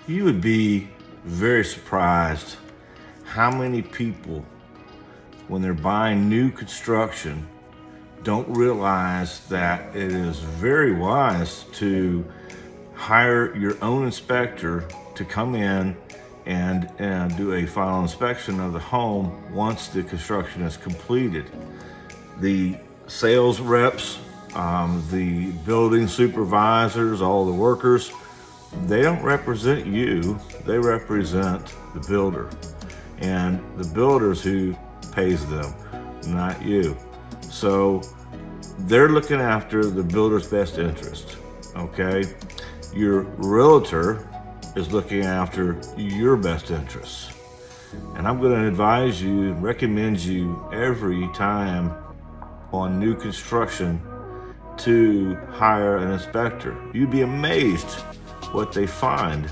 You would be very surprised how many people, when they're buying new construction, don't realize that it is very wise to hire your own inspector to come in and do a final inspection of the home once the construction is completed. The sales reps, the building supervisors, all the workers, they don't represent you, they represent the builder. And the builder's who pays them, not you. So they're looking after the builder's best interest, okay? Your realtor is looking after your best interests. And I'm going to advise you, recommend you every time on new construction to hire an inspector. You'd be amazed what they find